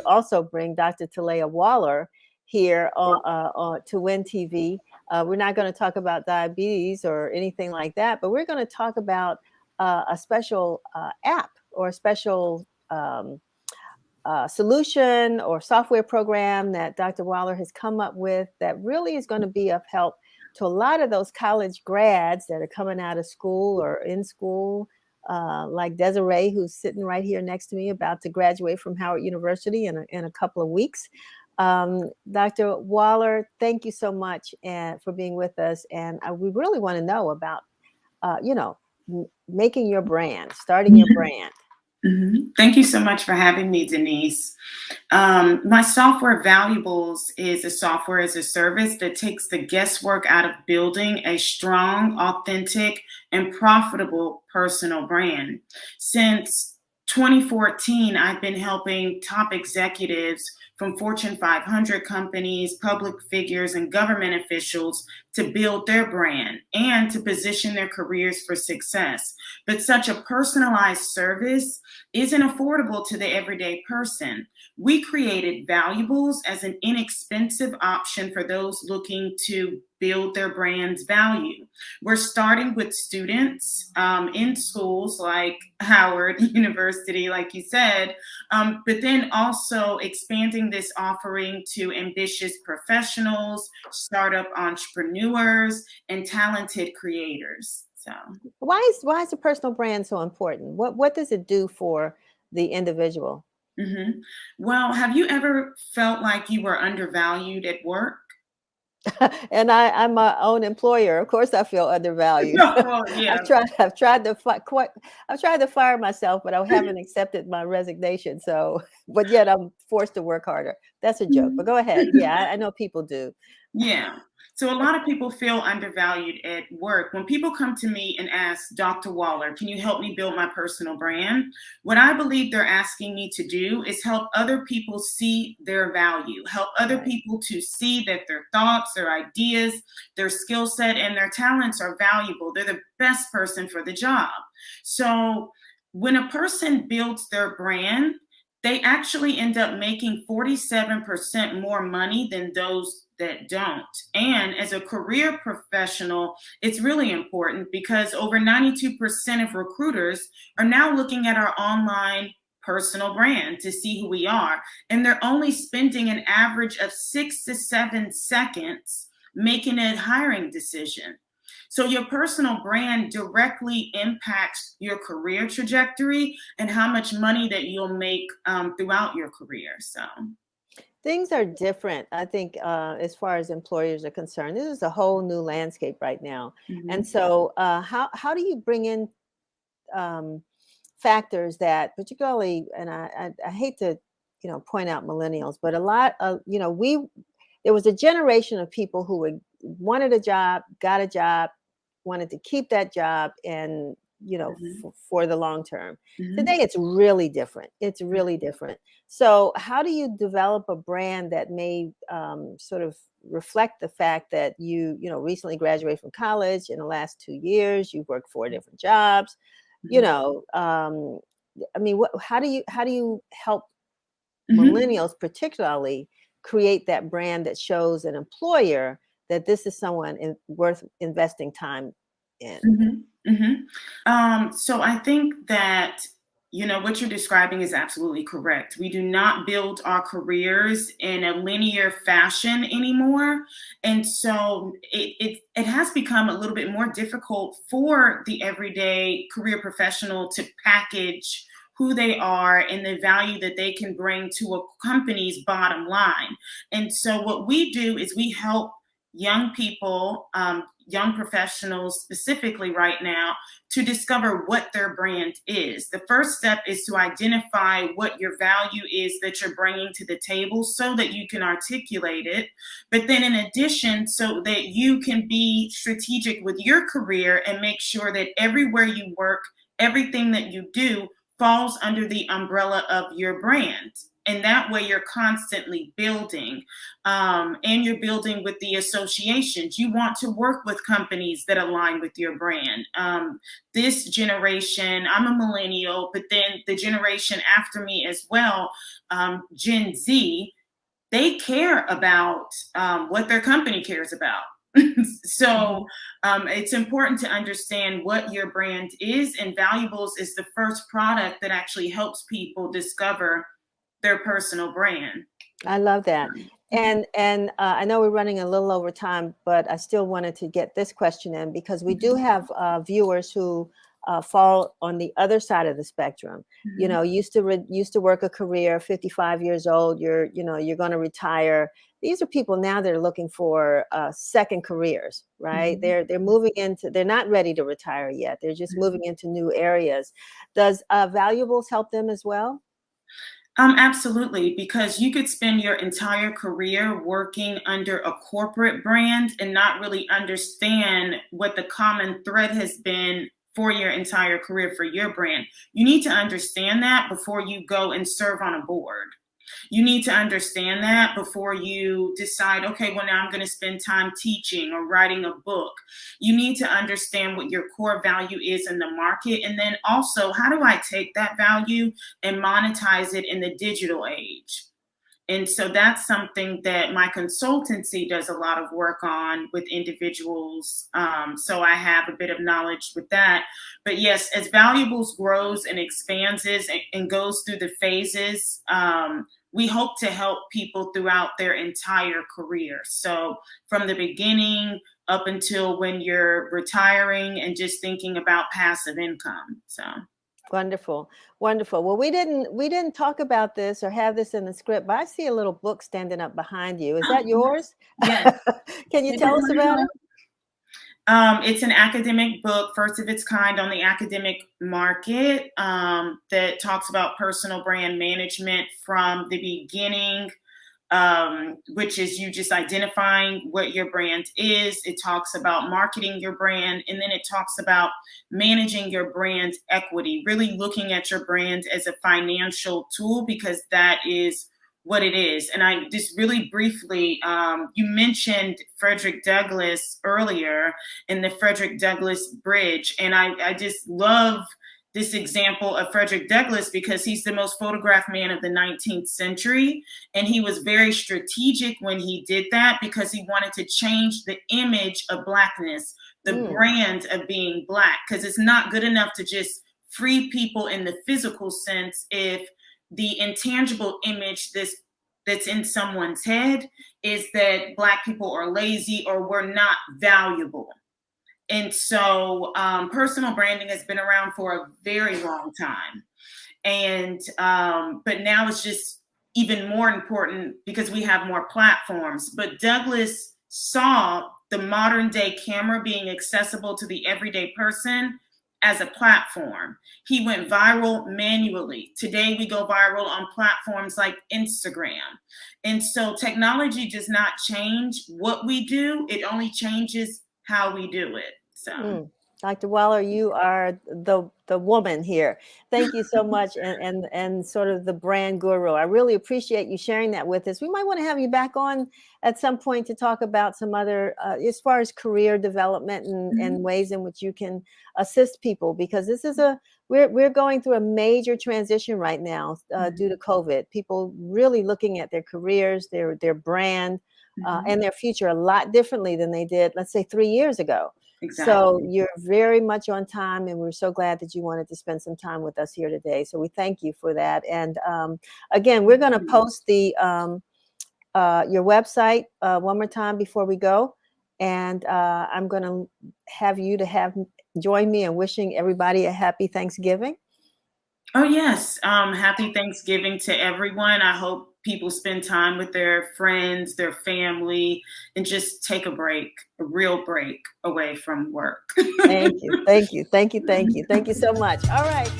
also bring Dr. Talea Waller here to Win TV. We're not going to talk about diabetes or anything like that, but we're going to talk about a special app or a special solution or software program that Dr. Waller has come up with that really is going to be of help to a lot of those college grads that are coming out of school or in school, like Desiree, who's sitting right here next to me, about to graduate from Howard University in a couple of weeks. Dr. Waller, thank you so much for being with us. And we really want to know about, making your brand, starting your brand. Mm-hmm. Thank you so much for having me, Denise. My software Valuables is a software as a service that takes the guesswork out of building a strong, authentic, and profitable personal brand. Since 2014, I've been helping top executives from Fortune 500 companies, public figures, and government officials to build their brand and to position their careers for success. But such a personalized service isn't affordable to the everyday person. We created Valuables as an inexpensive option for those looking to build their brand's value. We're starting with students in schools like Howard University, like you said, but then also expanding this offering to ambitious professionals, startup entrepreneurs, and talented creators. So why is the personal brand so important? What does it do for the individual? Mm-hmm. Well, have you ever felt like you were undervalued at work? And I'm my own employer. Of course, I feel undervalued. Yeah. I've tried to fire myself, but I haven't accepted my resignation. So, but yet I'm forced to work harder. That's a joke. But go ahead. Yeah, I know people do. Yeah. So a lot of people feel undervalued at work. When people come to me and ask, Dr. Waller, can you help me build my personal brand? What I believe they're asking me to do is help other people see their value, help other people to see that their thoughts, their ideas, their skill set, and their talents are valuable. They're the best person for the job. So when a person builds their brand, they actually end up making 47% more money than those that don't. And as a career professional, it's really important because over 92% of recruiters are now looking at our online personal brand to see who we are. And they're only spending an average of 6 to 7 seconds making a hiring decision. So your personal brand directly impacts your career trajectory and how much money that you'll make throughout your career. So things are different, I think, as far as employers are concerned. This is a whole new landscape right now. Mm-hmm. And so how do you bring in factors that particularly, and I hate to, point out millennials, but a lot of, there was a generation of people who wanted a job, got a job, wanted to keep that job, and for the long term. Mm-hmm. Today it's really different. It's really different. So how do you develop a brand that may sort of reflect the fact that you recently graduated from college? In the last 2 years you've worked 4 different jobs. I mean, how do you help millennials particularly create that brand that shows an employer that this is someone worth investing time in? So I think that, what you're describing is absolutely correct. We do not build our careers in a linear fashion anymore. And so it has become a little bit more difficult for the everyday career professional to package who they are and the value that they can bring to a company's bottom line. And so what we do is we help young people, young professionals specifically right now, to discover what their brand is. The first step is to identify what your value is that you're bringing to the table so that you can articulate it. But then in addition, so that you can be strategic with your career and make sure that everywhere you work, everything that you do falls under the umbrella of your brand. And that way you're constantly building, and you're building with the associations. You want to work with companies that align with your brand. This generation, I'm a millennial, but then the generation after me as well, Gen Z, they care about what their company cares about. So it's important to understand what your brand is, and Valuables is the first product that actually helps people discover their personal brand. I love that. And I know we're running a little over time, but I still wanted to get this question in because we do have viewers who fall on the other side of the spectrum. You know, used to work a career, 55 years old. You're going to retire. These are people now that are looking for second careers, right? They're moving into. They're not ready to retire yet. They're just moving into new areas. Does Valuables help them as well? Absolutely, because you could spend your entire career working under a corporate brand and not really understand what the common thread has been for your entire career for your brand. You need to understand that before you go and serve on a board. You need to understand that before you decide, okay, well, now I'm going to spend time teaching or writing a book. You need to understand what your core value is in the market. And then also, how do I take that value and monetize it in the digital age? And so that's something that my consultancy does a lot of work on with individuals. So I have a bit of knowledge with that. But yes, as Valuables grows and expands and goes through the phases, we hope to help people throughout their entire career. So from the beginning up until when you're retiring and just thinking about passive income. So. Wonderful. Wonderful. Well, we didn't talk about this or have this in the script, but I see a little book standing up behind you. Is that yours? Yes. Can you tell us about it? It's an academic book, first of its kind on the academic market, that talks about personal brand management from the beginning, which is you just identifying what your brand is. It talks about marketing your brand, and then it talks about managing your brand equity, really looking at your brand as a financial tool, because that is what it is. And I just really briefly, you mentioned Frederick Douglass earlier in the Frederick Douglass Bridge. And I just love this example of Frederick Douglass because he's the most photographed man of the 19th century. And he was very strategic when he did that because he wanted to change the image of Blackness, the brand of being Black, because it's not good enough to just free people in the physical sense if the intangible image that's in someone's head is that Black people are lazy or we're not valuable. And so personal branding has been around for a very long time. And but now it's just even more important because we have more platforms. But Douglass saw the modern day camera being accessible to the everyday person as a platform. He went viral manually. Today we go viral on platforms like Instagram. And so technology does not change what we do. It only changes how we do it. So Dr. Waller, you are the woman here. Thank you so much, and sort of the brand guru. I really appreciate you sharing that with us. We might want to have you back on at some point to talk about some other, as far as career development and ways in which you can assist people, because this is we're going through a major transition right now due to COVID. People really looking at their careers, their brand, and their future a lot differently than they did, let's say, 3 years ago. Exactly. So you're very much on time, and we're so glad that you wanted to spend some time with us here today. So we thank you for that. And again, we're going to post the your website one more time before we go. And I'm going to have you to join me in wishing everybody a happy Thanksgiving. Oh, yes. Happy Thanksgiving to everyone. I hope people spend time with their friends, their family, and just take a break, a real break away from work. Thank you. Thank you. Thank you. Thank you. Thank you so much. All right.